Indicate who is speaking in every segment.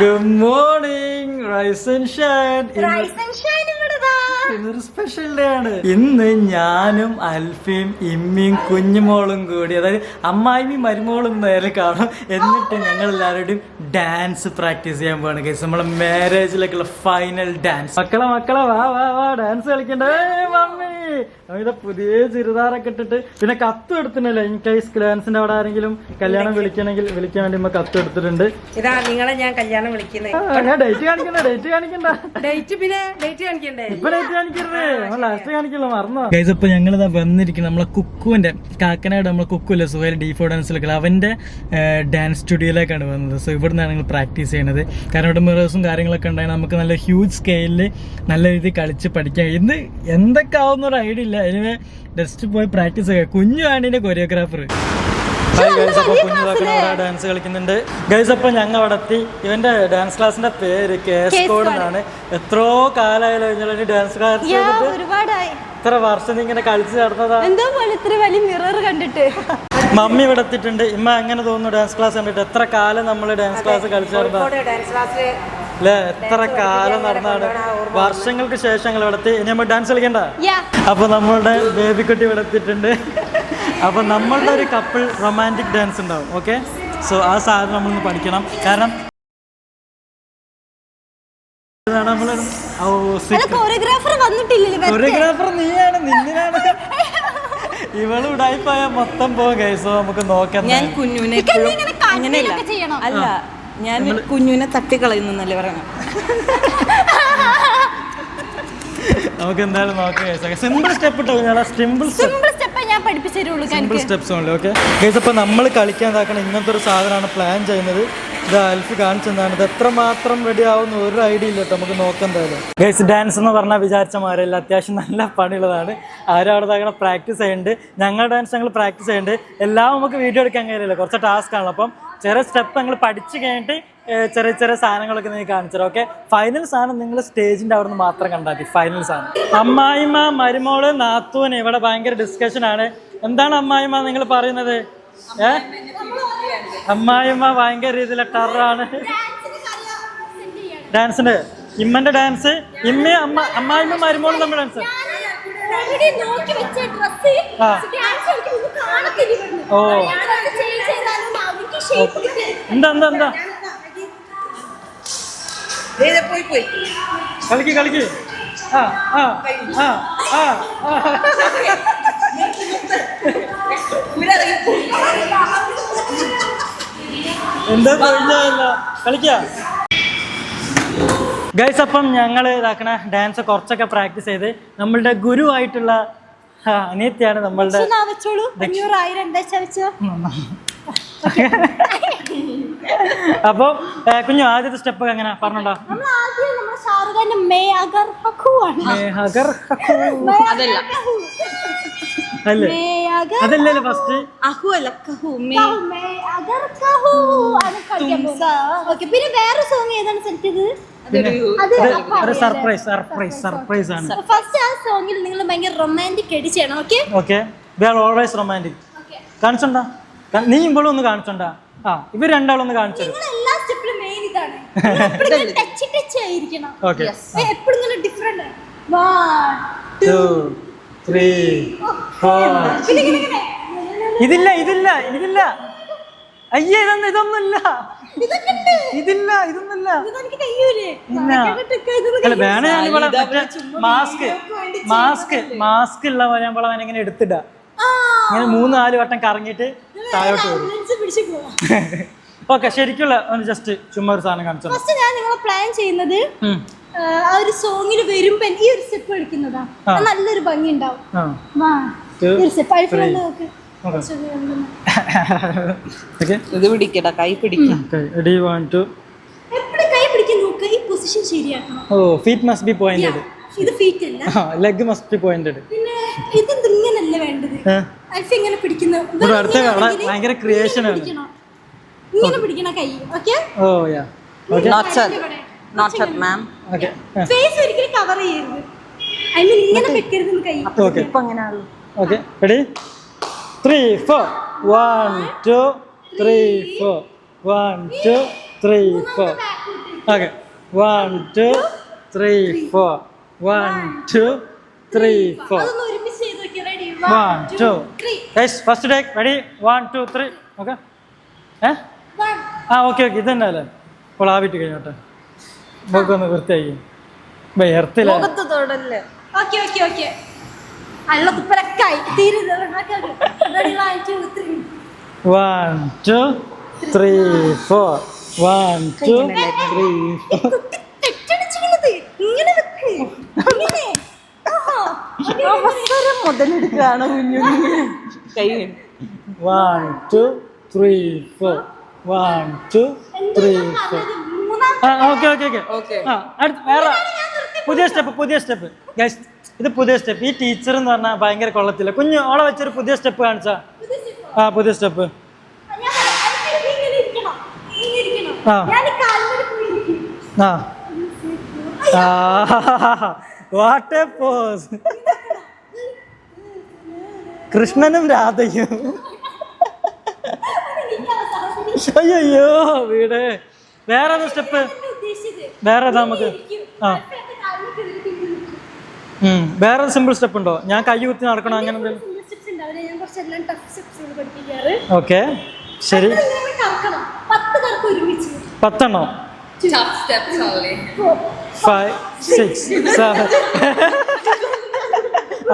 Speaker 1: Good morning, Rise and Shine. ഇന്നൊരു special day ആണ്. ഇന്ന് ഞാനും അൽഫയും ഇമ്മിയും കുഞ്ഞുമോളും കൂടി, അതായത് അമ്മായിയും മരുമോളും നേരെ കാണും. എന്നിട്ട് ഞങ്ങൾ എല്ലാവരുടെയും ഡാൻസ് പ്രാക്ടീസ് ചെയ്യാൻ പോവാണ് ഗൈസ്. നമ്മളെ മാരേജിലേക്കുള്ള ഫൈനൽ ഡാൻസ്. മക്കളെ വാ വാ വാ ഡാൻസ് കളിക്കണ്ടേ മമ്മി. ഇതാ പുതിയ ചുരിദാറൊക്കെ ഇട്ടിട്ട്, പിന്നെ കത്തും എടുത്തിട്ടല്ലേ ഇൻ കേസ് ഡാൻസിന്റെ അവിടെ ആരെങ്കിലും കല്യാണം വിളിക്കാൻ വേണ്ടി നമ്മ കത്തും എടുത്തിട്ടുണ്ട്.
Speaker 2: ഇതാ നിങ്ങളെ ഞാൻ കല്യാണം വിളിക്കുന്നത്.
Speaker 1: ഞാൻ ഡേറ്റ് കാണിക്കണ്ട ഇപ്പൊ ഡേറ്റ് കാണിക്കരുത്, ലാസ്റ്റ് കാണിക്കല്ലോ, മറന്നോ ഗൈസ്. ഇപ്പൊ ഞങ്ങളിതാ വന്നിരിക്കുന്നത് നമ്മളെ കുക്കുവിന്റെ കാക്കനാട്, നമ്മളെ കുക്കുല്ലേ സുഹേൽ ഡീഫോ ഡാൻസിലൊക്കെ, അവന്റെ ഡാൻസ് സ്റ്റുഡിയോയിലേക്കാണ് വന്നത്. സോ ഇവിടെ നിന്നാണ് ഞങ്ങൾ പ്രാക്ടീസ് ചെയ്യണത്. കാരണം ഇവിടെ മിറേഴ്സും കാര്യങ്ങളൊക്കെ ഉണ്ടായി നമുക്ക് നല്ല ഹ്യൂജ് സ്കെയിലിൽ നല്ല രീതിയിൽ കളിച്ച് പഠിക്കാം. ഇന്ന് എന്തൊക്കെ ആവുന്ന ഒരു ഐഡിയ ഇല്ല. എനിവേ ജസ്റ്റ് പോയി പ്രാക്ടീസ് ചെയ്യാം. കുഞ്ഞു ആണിന്റെ കൊറിയോഗ്രാഫർ. ഹായ് ഗൈസ്, അപ്പോൾ കുഞ്ഞുതാക്കണ അവിടെ ഡാൻസ് കളിക്കുന്നുണ്ട് ഗൈസ്. അപ്പോൾ ഞങ്ങൾ അവിടെ എത്തി. ഇവന്റെ ഡാൻസ് ക്ലാസിന്റെ പേര് കേസ് കോഡ് എന്നാണ്. എത്രയോ കാലമായാലും കഴിഞ്ഞാൽ ഡാൻസ് ക്ലാസ് ഇത്ര വർഷം ഇങ്ങനെ കളിച്ച് നടന്നതാണ്. മമ്മി ഇവിടെ എത്തിയിട്ടുണ്ട്. ഇമ്മ എങ്ങനെ തോന്നുന്നു ഡാൻസ് ക്ലാസ് കണ്ടിട്ട്? എത്ര കാലം നമ്മൾ ഡാൻസ് ക്ലാസ് കളിച്ചു നടന്നതാണ് അല്ലേ? എത്ര കാലം നടന്നാണ്, വർഷങ്ങൾക്ക് ശേഷം ഞങ്ങൾ ഇവിടെ എത്തി. ഇനി നമ്മൾ ഡാൻസ് കളിക്കണ്ട. അപ്പൊ നമ്മളുടെ ബേബിക്കുട്ടി ഇവിടെ എത്തിയിട്ടുണ്ട്. അപ്പൊ നമ്മളുടെ ഒരു കപ്പിൾ റൊമാൻറ്റിക് ഡാൻസ് ഉണ്ടാവും. ഓക്കെ, സോ ആ സാധനം നമ്മളൊന്ന് പഠിക്കണം. കാരണം കൊറിയോഗ്രാഫർ നീയാണ്, നിന്നിനാണ്. ഇവള് ഉടായിപ്പോയ മൊത്തം പോകും ഗൈസ്. സോ നമുക്ക് നോക്കാം.
Speaker 2: ഞാൻ കുഞ്ഞുവിനെ അല്ല, ഞാൻ കുഞ്ഞുവിനെ തട്ടിക്കളയുന്നല്ലേ പറയണം.
Speaker 1: നമുക്ക് എന്തായാലും നോക്കാം. സിമ്പിൾ സ്റ്റെപ്പ് ഇട്ടോ, സിമ്പിൾ സ്റ്റെപ്സ് ഉള്ളു. ഓക്കെ ഗൈസ്, അപ്പോൾ നമ്മൾ കളിക്കാൻ ഇതാക്കണം ഇങ്ങനത്തെ ഒരു സാധനമാണ് പ്ലാൻ ചെയ്യുന്നത്. ഇത് അൽഫി കാണിച്ചെന്താണ്. ഇത് എത്രമാത്രം റെഡി ആവുന്ന ഒരു ഐഡിയ ഇല്ല കേട്ടോ. നമുക്ക് നോക്കാം എന്തായാലും. ഗൈസ്, ഡാൻസ് എന്ന് പറഞ്ഞാൽ വിചാരിച്ച മാരല്ല, അത്യാവശ്യം നല്ല പണിയുള്ളതാണ്. ആരും അവിടെ ഇതാക്കണം പ്രാക്ടീസ് ചെയ്യുന്നുണ്ട്. ഞങ്ങളുടെ ഡാൻസ് ഞങ്ങൾ പ്രാക്ടീസ് ചെയ്യുന്നുണ്ട്. എല്ലാം നമുക്ക് വീഡിയോ എടുക്കാൻ കഴിയില്ല, കുറച്ച് ടാസ്ക് ആണല്ലോ. അപ്പം ചെറിയ സ്റ്റെപ്പ് ഞങ്ങൾ പഠിച്ചു കഴിഞ്ഞിട്ട് ചെറിയ ചെറിയ സാധനങ്ങളൊക്കെ നിങ്ങൾ കാണിച്ചത്. ഓക്കെ, ഫൈനൽ സാധനം നിങ്ങൾ സ്റ്റേജിന്റെ അവിടെ നിന്ന് മാത്രം കണ്ടാൽ മതി. ഫൈനൽ സാധനം. അമ്മായിമ്മ മരുമോള് നാത്തൂന് ഇവിടെ ഭയങ്കര ഡിസ്കഷൻ ആണ്. എന്താണ് അമ്മായിമ്മ നിങ്ങൾ പറയുന്നത്? അമ്മായിമ്മ ഭയങ്കര രീതിയിലെ ടെററാണ് ഡാൻസിന്റെ. ഇമ്മന്റെ ഡാൻസ്, അമ്മായിമ്മ മരുമോളും നമ്മുടെ ഡാൻസ്. ഓ എന്താ കളിക്ക്. എന്താ കളിക്ക ഗൈസ്. അപ്പം ഞങ്ങൾ ഇതാക്കണ ഡാൻസ് കുറച്ചൊക്കെ പ്രാക്ടീസ് ചെയ്ത് നമ്മളുടെ ഗുരുവായിട്ടുള്ള അനിയത്തിയാണ് നമ്മളുടെ. അപ്പൊ കുഞ്ഞു ആദ്യത്തെ സ്റ്റെപ്പ് എങ്ങനെ പറഞ്ഞോണ്ടോ? അതല്ലല്ലോ ഫസ്റ്റ്.
Speaker 3: പിന്നെ വേറെ സോങ് ഏതാണ് സെലക്ട്?
Speaker 1: സർപ്രൈസ് ആണ്.
Speaker 3: ഫസ്റ്റ് ആ സോങ്ങിൽ നിങ്ങൾ ഭയങ്കര റൊമാൻറ്റിക് എഡിറ്റ് ചെയ്യണം. Okay,
Speaker 1: we are always romantic. കാണിച്ചോണ്ടാ, നീ ഇമ്പോഴും ഒന്ന് കാണിച്ചോണ്ടാ. ഇവർ രണ്ടാളും ഒന്ന് കാണിച്ചു.
Speaker 3: എല്ലാ സ്റ്റെപ്പിലും മെയിൻ ഇതാണ്. ടച്ച് ആയിരിക്കണം.
Speaker 1: ഓക്കെ,
Speaker 3: എപ്പോഴും ഇങ്ങനെ ഡിഫറെന്റ്. 1
Speaker 1: 2 3 4. ഇതില്ല അയ്യേ, ഇതൊന്നുമില്ല. ഇതൊന്നുമില്ല. അല്ല വേണേ മാസ്ക് ഉള്ള ഞാൻ ഇങ്ങനെ എടുത്തിടാ. ഇങ്ങനെ 3-4 വട്ടം കറങ്ങിയിട്ട് താഴോട്ട് വരും. ഓക്കെ, ശരിക്കുള്ള ജസ്റ്റ് ചുമ്മാ ഒരു സാധനം കാണിച്ചു.
Speaker 3: ഫസ്റ്റ് ഞാൻ നിങ്ങളെ പ്ലാൻ ചെയ്യുന്നത് ആ ഒരു സോങ്ങിൽ വരുമ്പോ ഈ ഒരു സ്റ്റെപ്പ് കളിക്കുന്നതാ, നല്ലൊരു ഭംഗി ഉണ്ടാവും.
Speaker 2: ഇത് പിടിക്കടാ, കൈ പിടിക്കും.
Speaker 3: എപ്പോഴും കൈ പിടിക്കാൻ നോക്കുക. ഈ പൊസിഷൻ ശരിയാക്കണം.
Speaker 1: Feet must be pointed.
Speaker 3: ഇത് ഫീറ്റ് അല്ല,
Speaker 1: ലെഗ് മസ്റ്റ് ബി പോയിന്റഡ്.
Speaker 3: പിന്നെ ഇത് ഇങ്ങനല്ല വേണ്ടത്. അൽഫി ഇങ്ങനെ പിടിക്കുന്നത്
Speaker 1: ഭയങ്കര ക്രിയേഷൻ ആണ്.
Speaker 3: ഇങ്ങനെ പിടിക്കണ കൈ. Okay,
Speaker 1: oh yeah, okay.
Speaker 2: Not at ma'am.
Speaker 1: Okay.
Speaker 3: Face ഒരിക്കലും കവർ ചെയ്യരുത്. ഐ മീൻ ഇങ്ങനെ വെക്കരുത് കൈ.
Speaker 1: ഓക്കേ,
Speaker 2: ഇപ്പോ അങ്ങനെയാണല്ലോ.
Speaker 1: Okay, ready 3 4 1 2 3 4 1 2 3 4. ഓക്കെ 1 2 3 4 1 2 3 4
Speaker 3: അതൊന്ന് ഒരുമിച്ച് ചെയ്ത് നോക്കിയേ. Ready?
Speaker 1: 1 2 guys first take ready 1 2 3 okay okay ഇത് തന്നെ അല്ലേ അപ്പോൾ ആവിട്ട് കഴിഞ്ഞോട്ടെ മുഖമൊന്ന് വൃത്തിയാക്കി എർത്തില്ല
Speaker 3: ഓക്കെ അല്ല തുപ്പലക്കായി തീരെ Ready? 1 2 3
Speaker 1: 1 2 3 4 1 2 3 4
Speaker 3: തെറ്റടിച്ചിരുന്നത് ഇങ്ങനെ വെക്ക് ഇങ്ങനെ
Speaker 2: അവസരം മുതലെടുക്കുകയാണ് കുഞ്ഞു കൈ
Speaker 1: 1 2 3 4 1 2 3 4 ഓക്കെ വേറെ പുതിയ സ്റ്റെപ്പ് ഗൈസ് ഇത് പുതിയ സ്റ്റെപ്പ് ഈ ടീച്ചർ എന്ന് പറഞ്ഞാൽ ഭയങ്കര കൊള്ളത്തില്ല കുഞ്ഞു ഓളെ വെച്ചൊരു പുതിയ സ്റ്റെപ്പ് കാണിച്ചാ പുതിയ സ്റ്റെപ്പ് വാട്ട് എ പോസ് കൃഷ്ണനും രാധയും അയ്യോ വീട് വേറെ സ്റ്റെപ്പ് വേറെ നമുക്ക് വേറെ സിമ്പിൾ സ്റ്റെപ്പ് ഉണ്ടോ ഞാൻ കൈ കുത്തി നടക്കണോ അങ്ങനെ എന്തെങ്കിലും ഓക്കെ ശരി 10 5 6 7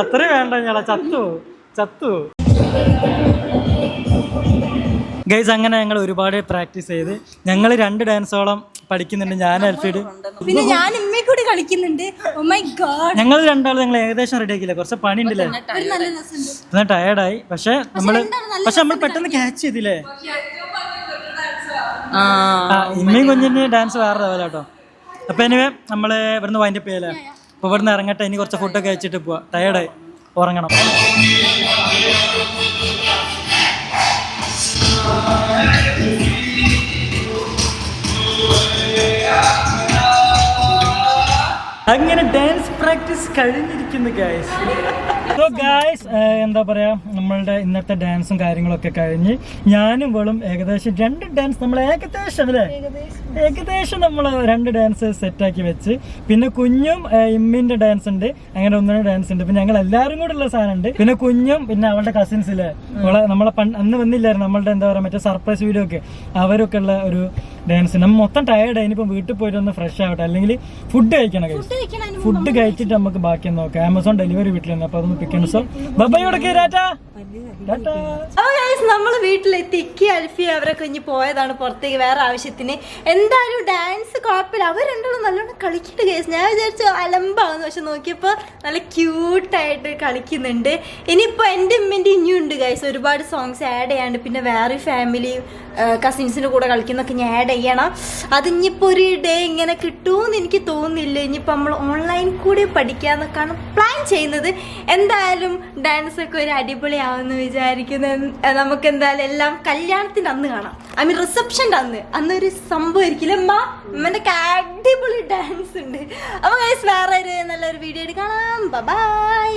Speaker 1: അത്രയും വേണ്ട ഞങ്ങളെ ചത്തു ഗൈസ് അങ്ങനെ ഞങ്ങൾ ഒരുപാട് പ്രാക്ടീസ് ചെയ്ത് ഞങ്ങൾ 2 ഡാൻസോളം പഠിക്കുന്നുണ്ട് ഞാൻ അൽഫീഡ്
Speaker 3: പിന്നെ ഞാൻ ഉമ്മയെ കൂടി കളിക്കുന്നുണ്ട് ഓ മൈ ഗോഡ്
Speaker 1: ഞങ്ങൾ രണ്ടാളും ഞങ്ങൾ ഏകദേശം റെഡി ആക്കിയില്ല കുറച്ച് പണി ഉണ്ടല്ലേ എന്നാൽ ടയേർഡായി പക്ഷെ നമ്മൾ പെട്ടെന്ന് ക്യാച്ച് ചെയ്തില്ലേ ഇമ്മയും കുഞ്ഞിന് ഡാൻസ് വേറെ ലെവല കേട്ടോ അപ്പൊ എനിവേ നമ്മള് ഇവിടുന്ന് വൈൻഡപ്പ് ചെയ്യല്ലേ അപ്പൊ ഇവിടുന്ന് ഇറങ്ങട്ടെ ഇനി കുറച്ച് ഫുഡൊക്കെ കഴിച്ചിട്ട് പോവാ ടയേർഡായി ഉറങ്ങണം അങ്ങനെ ഡാൻസ് പ്രാക്ടീസ് കഴിഞ്ഞിരിക്കുന്നു ഗായ്സ് സോ ഗായ്സ് എന്താ പറയാ നമ്മളുടെ ഇന്നത്തെ ഡാൻസും കാര്യങ്ങളൊക്കെ കഴിഞ്ഞ് ഞാനും വെളും ഏകദേശം 2 ഡാൻസ് നമ്മൾ ഏകദേശം നമ്മൾ 2 ഡാൻസ് സെറ്റാക്കി വെച്ച് പിന്നെ കുഞ്ഞും ഇമ്മിന്റെ ഡാൻസ് ഉണ്ട് അങ്ങനെ 1 ഡാൻസ് ഉണ്ട് പിന്നെ ഞങ്ങൾ എല്ലാവരും കൂടെ ഉള്ള സാധനം ഉണ്ട് പിന്നെ കുഞ്ഞും പിന്നെ അവളുടെ കസിൻസ് ഇല്ലേ നമ്മളെ അന്ന് വന്നില്ലായിരുന്നു നമ്മളുടെ എന്താ പറയാ മറ്റേ സർപ്രൈസ് വീഡിയോ ഒക്കെ അവരൊക്കെ ഉള്ള ഒരു ഡാൻസ് നമ്മൾ മൊത്തം ടയേർഡ് ആയി ഇനിയിപ്പോൾ വീട്ടിൽ പോയിട്ട് ഒന്ന് ഫ്രഷ് ആവട്ടെ അല്ലെങ്കിൽ ഫുഡ് കഴിക്കണം ഫുഡ് കഴിച്ചിട്ട് നമുക്ക് ബാക്കി നോക്കാം ആമസോൺ ഡെലിവറി വീട്ടിൽ നിന്ന് അപ്പൊ അതൊന്ന് പിക്കണം സോ ബൈയോടൊക്കെ
Speaker 3: നമ്മള് വീട്ടിലെത്തി ഇക്കി അൽഫി അവരൊക്കെ ഇനി പോയതാണ് പുറത്തേക്ക് വേറെ ആവശ്യത്തിന് എന്തായാലും ഡാൻസ് കുഴപ്പമില്ല അവർ രണ്ടും നല്ലോണം കളിക്കട്ടെ ഗൈസ് ഞാൻ വിചാരിച്ചു അലമ്പാന്ന് പക്ഷെ നോക്കിയപ്പോൾ നല്ല ക്യൂട്ടായിട്ട് കളിക്കുന്നുണ്ട് ഇനിയിപ്പോൾ എൻ്റെ ഉമ്മൻ്റെ ഇനിയുണ്ട് ഗൈസ് ഒരുപാട് സോങ്സ് ആഡ് ചെയ്യാണ്ട് പിന്നെ വേറെ ഫാമിലി കസിൻസിൻ്റെ കൂടെ കളിക്കുന്നൊക്കെ ഞാൻ ആഡ് ചെയ്യണം അതിനിപ്പോൾ ഒരു ഡേ ഇങ്ങനെ കിട്ടുമെന്ന് എനിക്ക് തോന്നുന്നില്ല ഇനിയിപ്പോൾ നമ്മൾ ഓൺലൈൻ കൂടി പഠിക്കാമെന്നൊക്കെയാണ് പ്ലാൻ ചെയ്യുന്നത് എന്തായാലും ഡാൻസൊക്കെ ഒരു അടിപൊളിയാവുമെന്ന് വിചാരിക്കുന്നത് നമുക്ക് എന്തായാലും എല്ലാം കല്യാണത്തിൻ്റെ അന്ന് കാണാം ഐ മീൻ റിസപ്ഷൻ്റെ അന്നൊരു സംഭവം ആയിരിക്കില്ല അമ്മൻ്റെ അടിപൊളി ഡാൻസ് ഉണ്ട് അപ്പോൾ ഗൈസ് വേറെ ഒരു നല്ലൊരു വീഡിയോ ആയിട്ട് കാണാം ബൈ